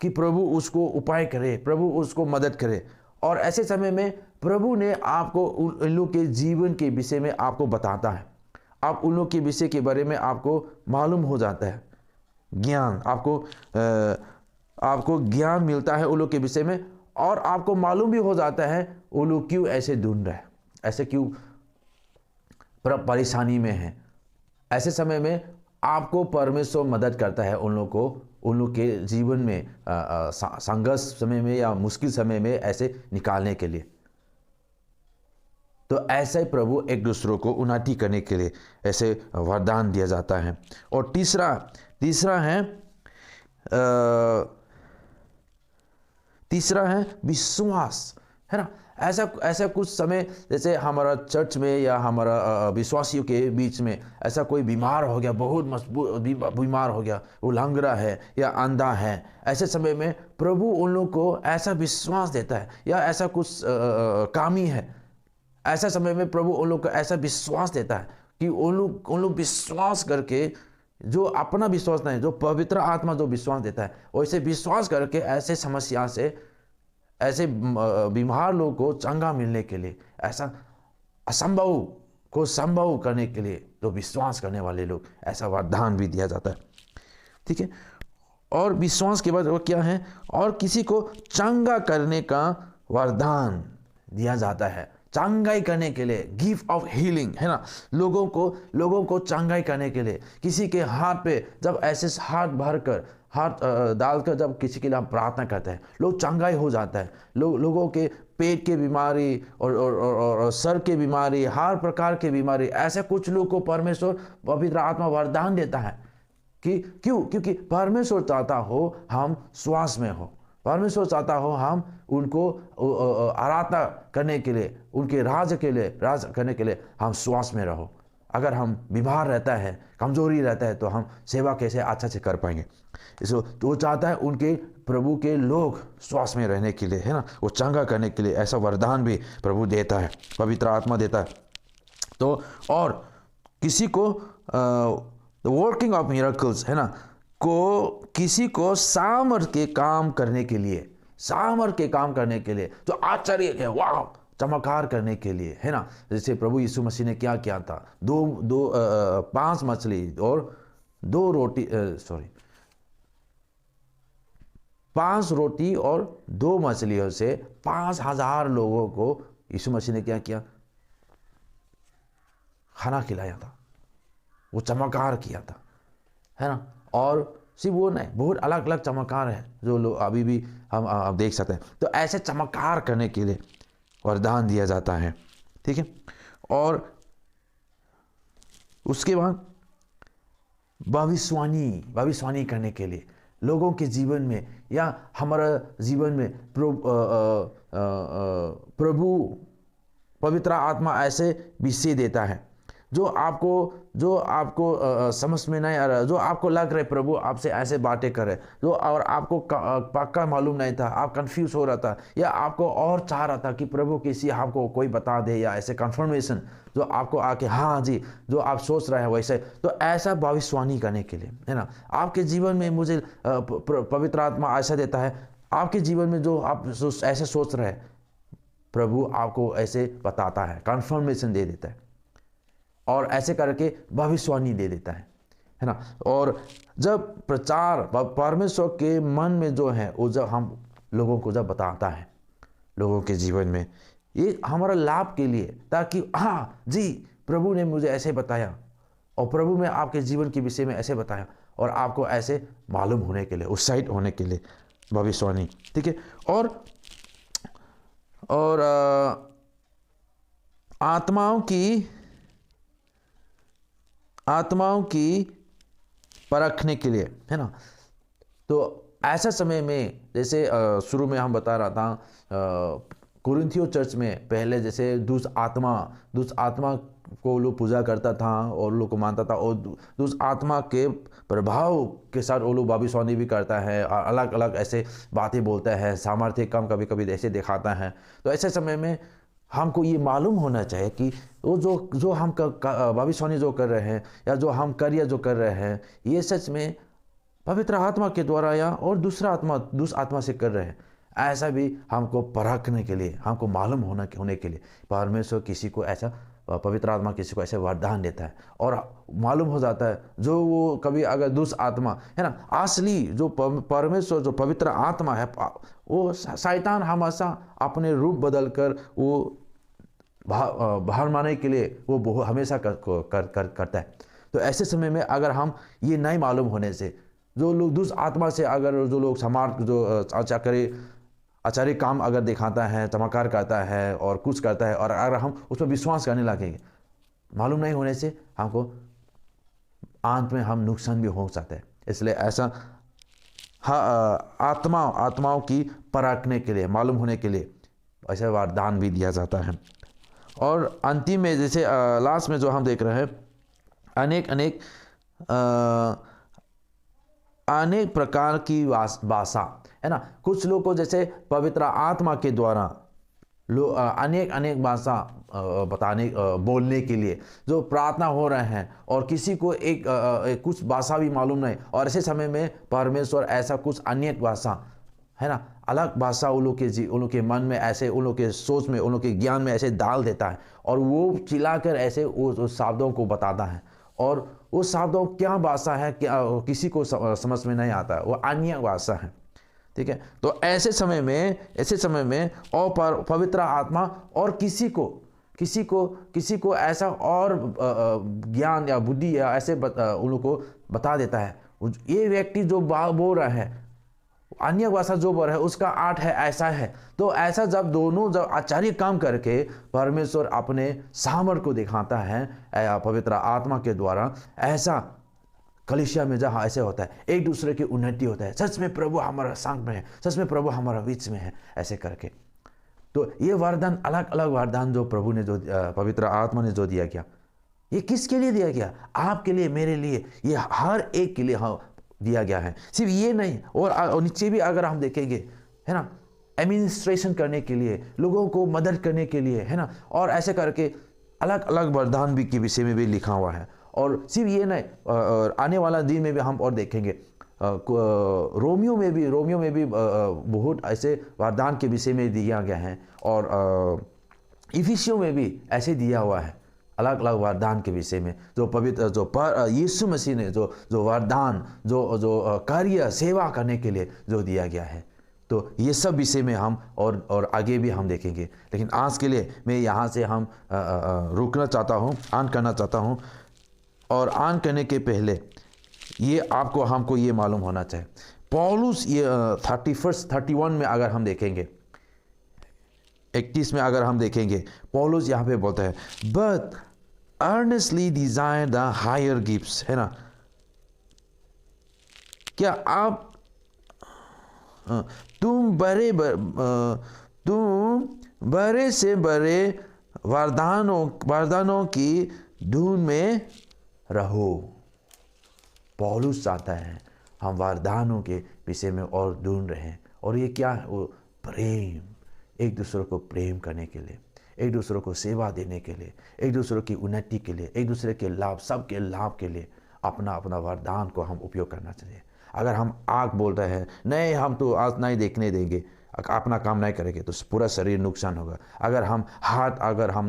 कि प्रभु उसको उपाय करे, प्रभु उसको मदद करे। और ऐसे समय में प्रभु ने आपको उन लोग के जीवन के विषय में आपको बताता है, आप उन लोग के विषय के बारे में आपको मालूम हो जाता है, ज्ञान आपको ज्ञान मिलता है उन लोग के विषय में, और आपको मालूम भी हो जाता है वो लोग क्यों ऐसे ढूंढ रहे हैं, ऐसे क्यों परेशानी में है। ऐसे समय में आपको परमेश्वर मदद करता है उन लोग के जीवन में संघर्ष समय में या मुश्किल समय में ऐसे निकालने के लिए। तो ऐसे प्रभु एक दूसरों को उन्नति करने के लिए ऐसे वरदान दिया जाता है। और तीसरा है विश्वास, है ना? ऐसा कुछ समय, जैसे हमारा चर्च में या हमारा विश्वासियों के बीच में ऐसा कोई बीमार हो गया, बहुत मजबूत बीमार हो गया, वो लंगड़ा है या अंधा है, ऐसे समय में प्रभु उन लोग को ऐसा विश्वास देता है, या ऐसा कुछ कमी है, ऐसा समय में प्रभु उन लोग को ऐसा विश्वास देता है कि उन लोग विश्वास करके, जो अपना विश्वास नहीं, जो पवित्र आत्मा जो विश्वास देता है, वैसे विश्वास करके ऐसे समस्या से, ऐसे बीमार लोगों को चंगा मिलने के लिए, ऐसा असंभव को संभव करने के लिए जो विश्वास करने वाले लोग, ऐसा वरदान भी दिया जाता है। ठीक है। और विश्वास के बाद वो क्या है? और किसी को चंगा करने का वरदान दिया जाता है, चंगाई करने के लिए, गिफ्ट ऑफ हीलिंग, है ना? लोगों को चंगाई करने के लिए, किसी के हाथ पे जब ऐसे हाथ डालकर जब किसी के लिए हम प्रार्थना करते हैं, लोग चंगाई हो जाता है। लोगों के पेट के बीमारी और सर के बीमारी, हर प्रकार के बीमारी, ऐसे कुछ लोग को परमेश्वर पवित्र आत्मा वरदान देता है कि क्योंकि परमेश्वर चाहता हो हम श्वास में हो, परमेश्वर चाहता हो हम उनको आराधना करने के लिए, उनके राज करने के लिए हम श्वास में रहो। अगर हम बीमार रहता है, कमजोरी रहता है, तो हम सेवा कैसे अच्छा से कर पाएंगे? इसको तो वो चाहता है उनके प्रभु के लोग श्वास में रहने के लिए, है ना, वो चंगा करने के लिए ऐसा वरदान भी प्रभु देता है, पवित्र आत्मा देता है। तो और किसी को वर्किंग ऑफ मिरेकल्स, है ना, किसी को सामर्थ के काम करने के लिए, जो आश्चर्य है, वाह, चमत्कार करने के लिए, है ना। जैसे प्रभु यीशु मसीह ने क्या किया था, 5 मछली और 5 रोटी और 2 मछलियों से 5,000 लोगों को यीशु मसीह ने क्या किया? खाना खिलाया था, वो चमत्कार किया था, है ना। और सिर्फ वो नहीं, बहुत अलग अलग चमत्कार है जो लोग अभी भी हम देख सकते हैं। तो ऐसे चमत्कार करने के लिए वरदान दिया जाता है, ठीक है। और उसके बाद भविष्यवाणी करने के लिए लोगों के जीवन में या हमारा जीवन में प्रभु पवित्र आत्मा ऐसे विषय देता है जो आपको समझ में नहीं आ रहा, जो आपको लग रहा है प्रभु आपसे ऐसे बातें कर रहे, जो और आपको पक्का मालूम नहीं था, आप कंफ्यूज हो रहा था या आपको और चाह रहा था कि प्रभु किसी आपको कोई बता दे या ऐसे कंफर्मेशन जो आपको आके हाँ जी जो आप सोच रहे हैं वैसे, तो ऐसा भविष्यवाणी करने के लिए है ना आपके जीवन में मुझे पवित्र आत्मा ऐसा देता है। आपके जीवन में जो आप ऐसे सोच रहे हैं प्रभु आपको ऐसे बताता है, कंफर्मेशन दे देता है और ऐसे करके भविष्यवाणी दे देता है ना। और जब प्रचार परमेश्वर के मन में जो है वो जब हम लोगों को जब बताता है लोगों के जीवन में, ये हमारा लाभ के लिए, ताकि हाँ जी प्रभु ने मुझे ऐसे बताया और प्रभु ने आपके जीवन के विषय में ऐसे बताया और आपको ऐसे मालूम होने के लिए, उत्साहित होने के लिए भविष्यवाणी, ठीक है। और आत्माओं की परखने के लिए है ना। तो ऐसा समय में जैसे शुरू में हम बता रहा था कुरिन्थियों चर्च में पहले जैसे दुष्ट आत्मा को लोग पूजा करता था और लोग को मानता था और दुष्ट आत्मा के प्रभाव के साथ वो लोग भविष्यवाणी भी करता है, अलग अलग ऐसे बातें बोलता है, सामर्थ्य कम कभी कभी ऐसे दिखाता है। तो ऐसे समय में हमको ये मालूम होना चाहिए कि वो जो हम भविष्यवाणी जो कर रहे हैं या जो हम कार्य जो कर रहे हैं ये सच में पवित्र आत्मा के द्वारा या और दुष्ट आत्मा से कर रहे हैं। ऐसा भी हमको परखने के लिए, हमको मालूम होने के लिए परमेश्वर किसी को ऐसा, पवित्र आत्मा किसी को ऐसे वरदान देता है और मालूम हो जाता है जो वो कभी अगर दुष्ट आत्मा है ना, असली जो परमेश्वर जो पवित्र आत्मा है वो शैतान हमेशा अपने रूप बदल कर वो बाहर मारने के लिए वो हमेशा करता है। तो ऐसे समय में अगर हम ये नहीं मालूम होने से जो लोग दुष्ट आत्मा से अगर जो लोग समाज जो आचार्य काम अगर दिखाता है, चमत्कार करता है और कुछ करता है और अगर हम उस पर विश्वास करने लगेंगे, मालूम नहीं होने से हमको अंत में हम नुकसान भी हो सकते हैं। इसलिए ऐसा आत्माओं की परखने के लिए, मालूम होने के लिए ऐसा वरदान भी दिया जाता है। और अंतिम में जैसे लास्ट में जो हम देख रहे हैं अनेक प्रकार की भाषा है ना। कुछ लोग को जैसे पवित्र आत्मा के द्वारा अनेक भाषा बोलने के लिए जो प्रार्थना हो रहे हैं और किसी को कुछ भाषा भी मालूम नहीं, और ऐसे समय में परमेश्वर ऐसा कुछ अनेक भाषा है ना, अलग भाषा उन लोग के मन में ऐसे, उन लोग के सोच में, उन लोग के ज्ञान में ऐसे डाल देता है और वो चिल्लाकर ऐसे उस शब्दों को बताता है। और वो शब्दों क्या भाषा है क्या किसी को समझ में नहीं आता, वो अन्य भाषा है, ठीक है। तो ऐसे समय में और पवित्र आत्मा और किसी को ऐसा और ज्ञान या बुद्धि या ऐसे उन लोग को बता देता है, ये व्यक्ति जो बोल रहा है अन्य भाषा जो बोल रहा है उसका अर्थ है ऐसा है। तो ऐसा जब आचार्य काम करके परमेश्वर अपने सामर्थ्य को दिखाता है पवित्र आत्मा के द्वारा, ऐसा कलीसिया में जहाँ ऐसे होता है, एक दूसरे की उन्नति होता है, सच में प्रभु हमारा संग में है, सच में प्रभु हमारा बीच में है, ऐसे करके। तो ये वरदान, अलग अलग वरदान जो प्रभु ने, जो पवित्र आत्मा ने जो दिया गया, ये किसके लिए दिया गया? आपके लिए, मेरे लिए, ये हर एक के लिए दिया गया है। सिर्फ ये नहीं, और नीचे भी अगर हम देखेंगे है ना, एडमिनिस्ट्रेशन करने के लिए, लोगों को मदद करने के लिए है ना, और ऐसे करके अलग अलग वरदान भी के विषय में भी लिखा हुआ है। और सिर्फ ये नहीं, आने वाला दिन में भी हम और देखेंगे रोमियो में भी बहुत ऐसे वरदान के विषय में दिया गया है, और इफिसियों में भी ऐसे दिया हुआ है अलग अलग वरदान के विषय में, जो पवित्र यीशु मसीह ने जो वरदान जो कार्य सेवा करने के लिए जो दिया गया है। तो ये सब विषय में हम और आगे भी हम देखेंगे, लेकिन आज के लिए मैं यहाँ से हम रुकना चाहता हूँ, ऑन करना चाहता हूँ। और ऑन करने के पहले ये हमको ये मालूम होना चाहिए, पौलुस ये 31 में अगर हम देखेंगे, 31 में अगर हम देखेंगे, पौलुस यहाँ पे बोलता है, but earnestly desire the higher gifts, है ना, क्या आप तुम बड़े से बड़े वरदानों की धुन में रहो। पौलुस चाहता है हम वरदानों के विषय में और ढूंढ रहे हैं। और ये क्या है? वो प्रेम, एक दूसरे को प्रेम करने के लिए, एक दूसरे को सेवा देने के लिए, एक दूसरे की उन्नति के लिए, एक दूसरे के लाभ, सबके लाभ के लिए अपना अपना वरदान को हम उपयोग करना चाहिए। अगर हम आँख बोल रहे हैं नहीं हम तो आज नहीं देखने देंगे, अपना काम नहीं करेंगे तो पूरा शरीर नुकसान होगा। अगर हम हाथ अगर हम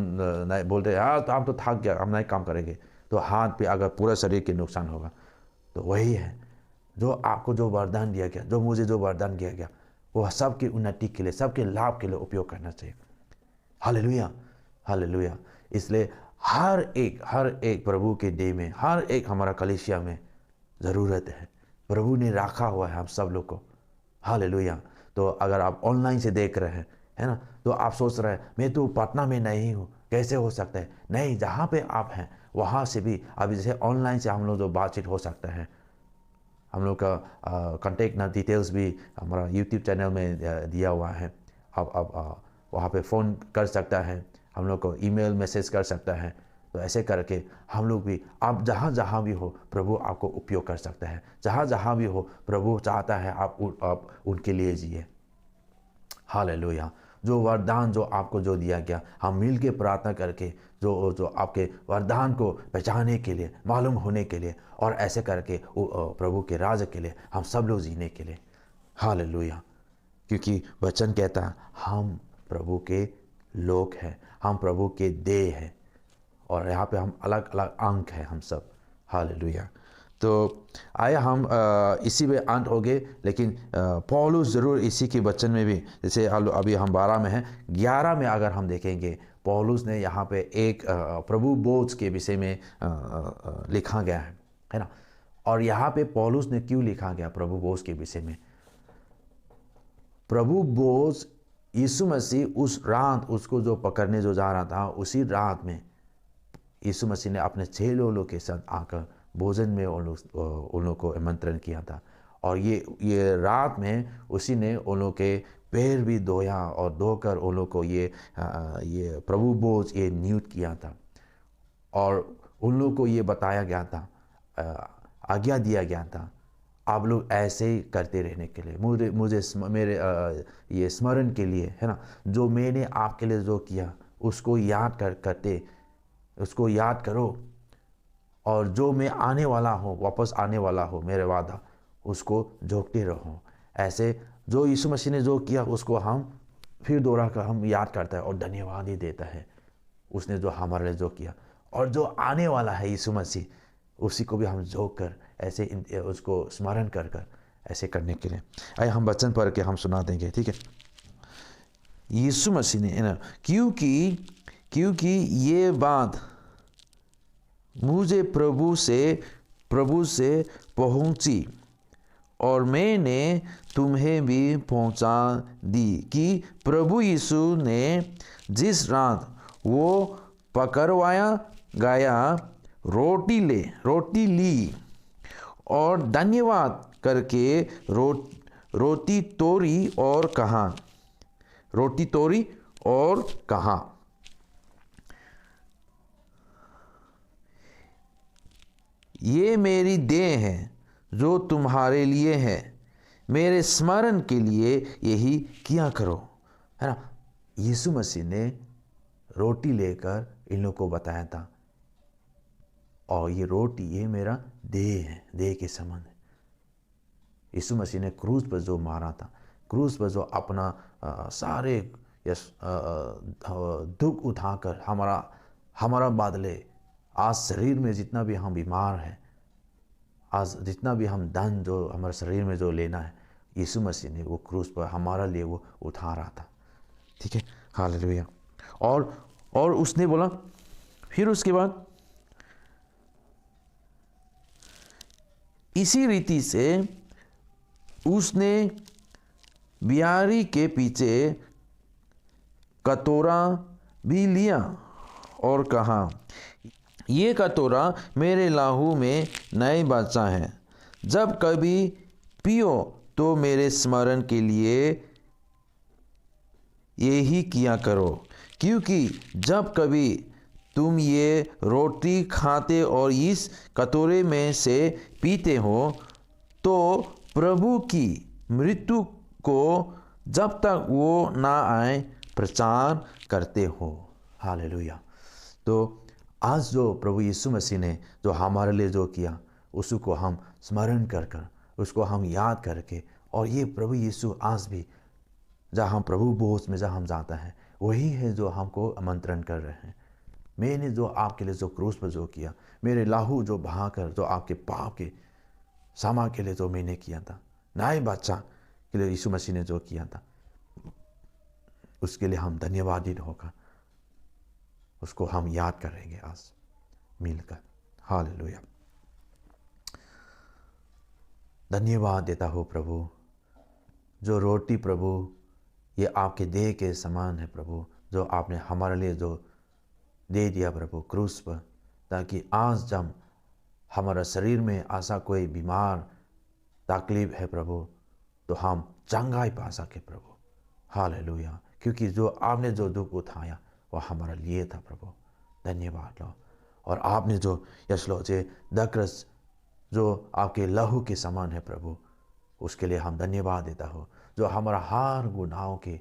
नहीं बोल रहे हाँ तो हम तो थक गया हम नहीं काम करेंगे, तो हाथ पे अगर पूरा शरीर के नुकसान होगा। तो वही है जो आपको जो वरदान दिया गया, जो मुझे जो वरदान दिया गया, वो सबकी उन्नति के लिए, सबके लाभ के लिए उपयोग करना चाहिए। Hallelujah, hallelujah. इसलिए हर एक प्रभु के डे में, हर एक हमारा कलीसिया में ज़रूरत है। प्रभु ने रखा हुआ है हम सब लोग को। हालेलुया। तो अगर आप ऑनलाइन से देख रहे हैं, है ना, तो आप सोच रहे हैं मैं तो पटना में नहीं हूँ, कैसे हो सकता है? नहीं, जहाँ पे आप हैं वहाँ से भी अभी जैसे ऑनलाइन से हम लोग जो बातचीत हो सकता है। हम लोग का कॉन्टेक्ट ना डिटेल्स भी हमारा यूट्यूब चैनल में दिया हुआ है। आप वहाँ पे फ़ोन कर सकता है, हम लोग को ईमेल मैसेज कर सकता है। तो ऐसे करके हम लोग भी, आप जहाँ भी हो प्रभु आपको उपयोग कर सकता है। जहाँ भी हो प्रभु चाहता है आप उनके लिए जिए। हालेलुया। जो वरदान जो आपको जो दिया गया, हम मिल के प्रार्थना करके जो आपके वरदान को पहचानने के लिए, मालूम होने के लिए, और ऐसे करके प्रभु के राज के लिए हम सब लोग जीने के लिए। हालेलुया। क्योंकि वचन कहता है हम प्रभु के लोग हैं, हम प्रभु के देह हैं, और यहाँ पे हम अलग अलग अंग हैं हम सब। हालेलुया। तो आया हम इसी में अंत हो गए, लेकिन पौलुस ज़रूर इसी के वचन में भी, जैसे अभी हम 12 में हैं, 11 में अगर हम देखेंगे पौलुस ने यहाँ पे एक प्रभु बोझ के विषय में लिखा गया है ना। और यहाँ पे पौलुस ने क्यों लिखा गया प्रभु बोझ के विषय में? प्रभु बोझ यीशु मसीह उस रात उसको जो पकड़ने जो जा रहा था, उसी रात में यीशु मसीह ने अपने 6 लोगों के साथ आकर भोजन में उन लोगों को आमंत्रण किया था। और ये रात में उसी ने उन लोगों के पैर भी धोया और धोकर उन लोगों को ये प्रभु बोझ ये नियुक्त किया था। और उन लोगों को ये बताया गया था, आज्ञा दिया गया था, आप लोग ऐसे ही करते रहने के लिए, मुझे मेरे ये स्मरण के लिए, है ना, जो मैंने आपके लिए जो किया उसको उसको याद करो। और जो मैं आने वाला हूँ, वापस आने वाला हूँ, मेरे वादा, उसको झोंकते रहो। ऐसे जो यीशु मसीह ने जो किया उसको हम फिर दोहरा कर हम याद करता है और धन्यवाद ही देता है उसने जो हमारे लिए जो किया। और जो आने वाला है यीशु मसीह, उसी को भी हम झोंक कर ऐसे उसको स्मरण कर कर ऐसे करने के लिए। आइए हम वचन पढ़ के हम सुना देंगे, ठीक है। यीशु मसीह ने, क्योंकि ये बात मुझे प्रभु से पहुंची और मैंने तुम्हें भी पहुंचा दी कि प्रभु यीशु ने जिस रात वो पकड़वाया गया रोटी ली और धन्यवाद करके रोटी तोड़ी और कहा, ये मेरी देह है जो तुम्हारे लिए है, मेरे स्मरण के लिए यही किया करो, है ना। यीशु मसीह ने रोटी लेकर इन लोगों को बताया था, और ये रोटी ये मेरा देह है, देह के समान है। यीशु मसीह ने क्रूस पर जो मारा था, क्रूस पर जो अपना सारे दुख उठाकर हमारा बदले, आज शरीर में जितना भी हम बीमार हैं, आज जितना भी हम धन जो हमारे शरीर में जो लेना है, यीशु मसीह ने वो क्रूस पर हमारा लिए वो उठा रहा था, ठीक है। हालेलुया। और उसने बोला, फिर उसके बाद इसी रीति से उसने बियारी के पीछे कटोरा भी लिया और कहा, ये कटोरा मेरे लहू में नए बचा है, जब कभी पियो तो मेरे स्मरण के लिए यही किया करो, क्योंकि जब कभी तुम ये रोटी खाते और इस कटोरे में से पीते हो तो प्रभु की मृत्यु को जब तक वो ना आए प्रचार करते हो। हालेलुया। तो आज जो प्रभु यीशु मसीह ने जो हमारे लिए जो किया उसको हम स्मरण कर कर, उसको हम याद करके, और ये प्रभु यीशु आज भी जहाँ प्रभु भोज में जहाँ हम जाता है वही है जो हमको आमंत्रण कर रहे हैं। मैंने जो आपके लिए जो क्रूस पर जो किया, मेरे लाहू जो बहाकर जो आपके पाप के क्षमा के लिए जो मैंने किया था, नए बच्चा के लिए यीशु मसीह ने जो किया था, उसके लिए हम धन्यवादित होकर उसको हम याद करेंगे आज मिलकर। हालेलुया। धन्यवाद देता हो प्रभु, जो रोटी प्रभु ये आपके देह के समान है प्रभु, जो आपने हमारे लिए जो दे दिया प्रभु क्रूस पर, ताकि आज जब हमारा शरीर में ऐसा कोई बीमार तकलीफ है प्रभु तो हम चंगाई पा सके प्रभु। हालेलुया। क्योंकि जो आपने जो दुख उठाया वह हमारे लिए था प्रभु। धन्यवाद लो। और आपने जो यशलो जे दक्रस जो आपके लहू के समान है प्रभु, उसके लिए हम धन्यवाद देता हो। जो हमारा हर गुनाहों के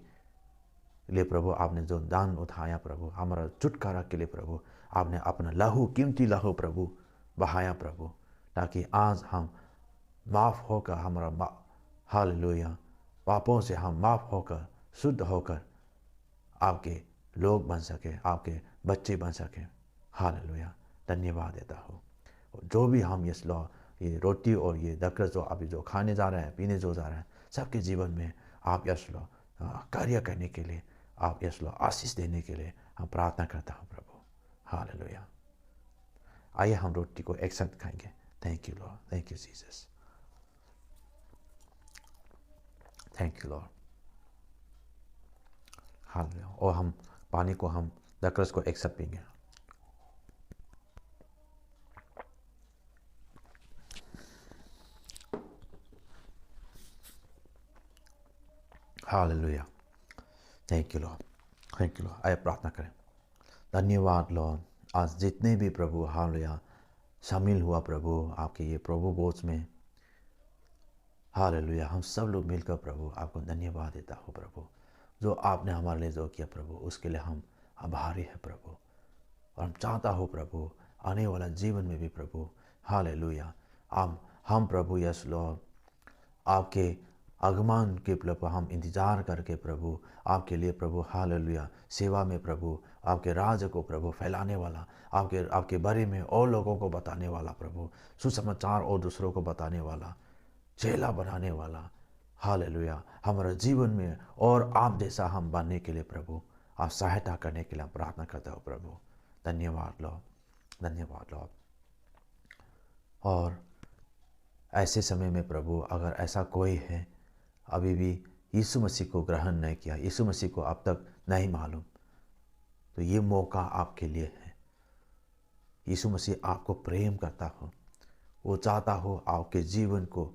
लिए प्रभु आपने जो दान उठाया प्रभु, हमारा छुटकारा के लिए प्रभु आपने अपना लहू, कीमती लहू प्रभु बहाया प्रभु, ताकि आज हम माफ़ होकर हमारा हालेलुया पापों से हम माफ़ होकर शुद्ध होकर आपके लोग बन सके, आपके बच्चे बन सके। हालेलुया। धन्यवाद देता हो। जो भी हम ये रोटी और ये दकर जो अभी जो खाने जा रहे हैं, पीने जो जा रहे हैं, सबके जीवन में आप कार्य करने के लिए, आप आशीष देने के लिए हम प्रार्थना करता हूँ प्रभु। हालेलुया। आइए हम रोटी को एक साथ खाएंगे। Thank you Lord, thank you Jesus, thank you Lord. Hallelujah. और हम पानी को, हम दक्रस को एक साथ पीएंगे। Hallelujah. Thank you Lord, thank you Lord. आइए प्रार्थना करें। धन्यवाद लॉर्ड, आज जितने भी प्रभु हालेलुया शामिल हुआ प्रभु आपके ये प्रभु भोज में, हालेलुया, हम सब लोग मिलकर प्रभु आपको धन्यवाद देता हो प्रभु। जो आपने हमारे लिए जो किया प्रभु उसके लिए हम आभारी है प्रभु। और हम चाहता हो प्रभु आने वाला जीवन में भी प्रभु हालेलुया हम प्रभु यस लॉर्ड आपके आगमन के प्रभु हम इंतज़ार करके प्रभु आपके लिए प्रभु हालेलुया सेवा में प्रभु आपके राज को प्रभु फैलाने वाला, आपके बारे में और लोगों को बताने वाला प्रभु, सुसमाचार और दूसरों को बताने वाला, चेला बनाने वाला, हालेलुया हमारे जीवन में और आप जैसा हम बनने के लिए प्रभु आप सहायता करने के लिए हम प्रार्थना करता हो प्रभु। धन्यवाद लॉर्ड, धन्यवाद लॉर्ड। और ऐसे समय में प्रभु अगर ऐसा कोई है अभी भी यीशु मसीह को ग्रहण नहीं किया, यीशु मसीह को अब तक नहीं मालूम, तो ये मौका आपके लिए है। यीशु मसीह आपको प्रेम करता हो, वो चाहता हो आपके जीवन को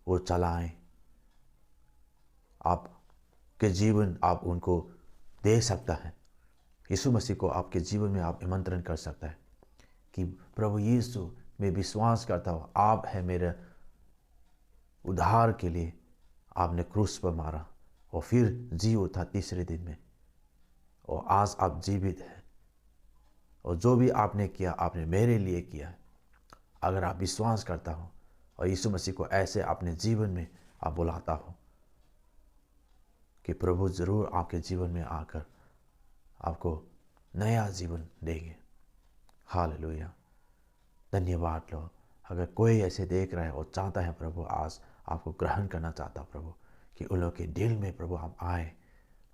वो चलाएं, आपके जीवन आप उनको दे सकता है। यीशु मसीह को आपके जीवन में आप आमंत्रण कर सकता है कि प्रभु यीशु मैं विश्वास करता हूँ आप है मेरे उद्धार के लिए, आपने क्रूस पर मारा और फिर जी उठा तीसरे दिन में, और आज आप जीवित हैं, और जो भी आपने किया आपने मेरे लिए किया। अगर आप विश्वास करता हो और यीशु मसीह को ऐसे अपने जीवन में आप बुलाता हो कि प्रभु ज़रूर आपके जीवन में आकर आपको नया जीवन देंगे। हालेलुया। धन्यवाद लो। अगर कोई ऐसे देख रहा है और चाहता है प्रभु आज आपको ग्रहण करना चाहता प्रभु, कि उन लोग के दिल में प्रभु आप आए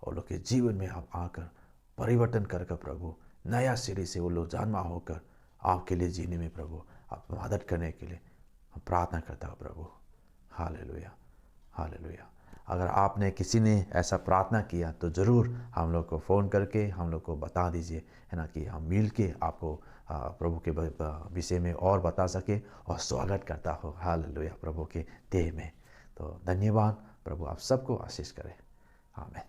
और लोग के जीवन में आप आकर परिवर्तन कर प्रभु नया सिरे से वो लोग जन्मा होकर आपके लिए जीने में प्रभु आप मदद करने के लिए हम प्रार्थना करता हूँ प्रभु। Hallelujah, hallelujah. अगर आपने किसी ने ऐसा प्रार्थना किया तो ज़रूर हम लोग को फ़ोन करके हम लोग को बता दीजिए, है ना, कि हम मिल के आपको प्रभु के विषय में और बता सके और स्वागत करता हो। हालेलुया, प्रभु के देह में। तो धन्यवाद। प्रभु आप सबको आशीष करे। आमीन।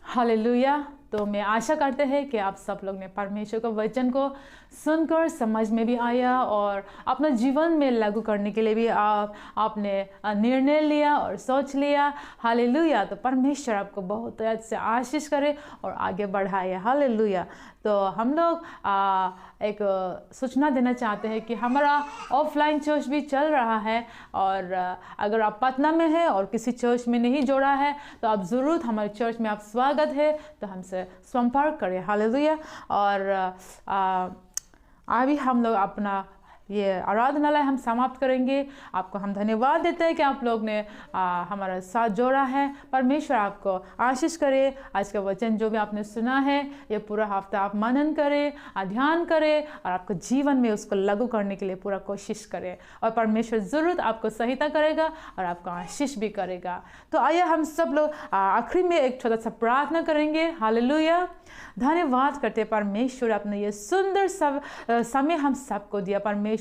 हालेलुया। तो मैं आशा करते हैं कि आप सब लोग ने परमेश्वर के वचन को सुनकर समझ में भी आया और अपना जीवन में लागू करने के लिए भी आपने निर्णय लिया और सोच लिया। हालेलुया। तो परमेश्वर आपको बहुत अच्छे से आशीष करे और आगे बढ़ाए। हालेलुया। तो हम लोग एक सूचना देना चाहते हैं कि हमारा ऑफलाइन चर्च भी चल रहा है, और अगर आप पटना में हैं और किसी चर्च में नहीं जोड़ा है तो आप ज़रूर हमारे चर्च में आप स्वागत है, तो हमसे संपर्क करें। हालेलुया। और अभी हम लोग अपना ये आराधनालय हम समाप्त करेंगे। आपको हम धन्यवाद देते हैं कि आप लोग ने हमारा साथ जोड़ा है। परमेश्वर आपको आशीष करे। आज का वचन जो भी आपने सुना है, ये पूरा हफ्ता आप मनन करें, ध्यान करें और आपको जीवन में उसको लागू करने के लिए पूरा कोशिश करें, और परमेश्वर ज़रूर आपको सहायता करेगा और आपको आशीष भी करेगा। तो आइए हम सब लोग आखिरी में एक छोटा सा प्रार्थना करेंगे। हालेलुया। धन्यवाद करते परमेश्वर, आपने ये सुंदर समय हम सबको दिया। परमेश्वर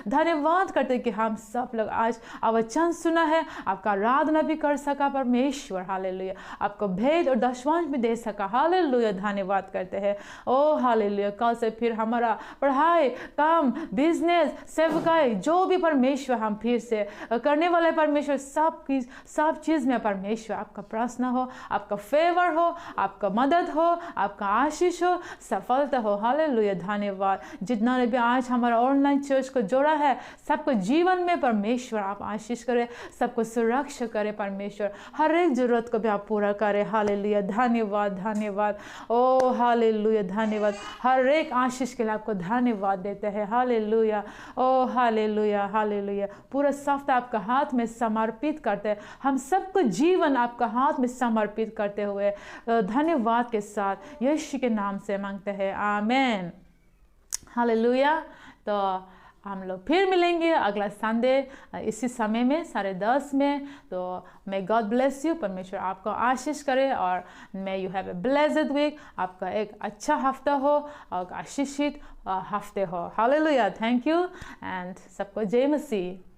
धन्यवाद करते कि हम सब लोग आज वचन सुना है, आपका आराधना भी कर सका। परमेश्वर हालेलुया, आपको भेद और दशवांश भी दे सका। हालेलुया। धन्यवाद करते हैं। ओ हालेलुया। कल से फिर हमारा पढ़ाई, काम, बिजनेस, सेवकाई जो भी परमेश्वर हम फिर से करने वाले, परमेश्वर सब चीज़ में परमेश्वर आपका प्रार्थना हो, आपका फेवर हो, आपका मदद हो, आपका आशीष हो, सफलता हो। हालेलुया। धन्यवाद। जितना ने भी आज हमारा ऑनलाइन चर्च को जोड़ा है, सबको जीवन में परमेश्वर आप आशीष करें, सबको सुरक्षा करें। परमेश्वर हर एक जरूरत को भी आप पूरा करें। हालेलुया। धन्यवाद, धन्यवाद। ओ हालेलुया। धन्यवाद। हर एक आशीष के लिए आपको धन्यवाद देते हैं। हालेलुया। ओ हालेलुया, हालेलुया। पूरा सप्ताह आपका हाथ में समर्पित करते हैं। हम सबको जीवन आपका हाथ में समर्पित करते हुए धन्यवाद के साथ यीशु के नाम से मांगते हैं। आमीन। हालेलुया। तो हम लोग फिर मिलेंगे अगला संडे इसी समय में 10:30 में। तो मे गॉड ब्लेस यू। परमेश्वर आपको आशीष करे और may you have a blessed week. आपका एक अच्छा हफ्ता हो और आशीषित हफ्ते हो। हालेलुया। थैंक यू एंड सबको जय मसीह।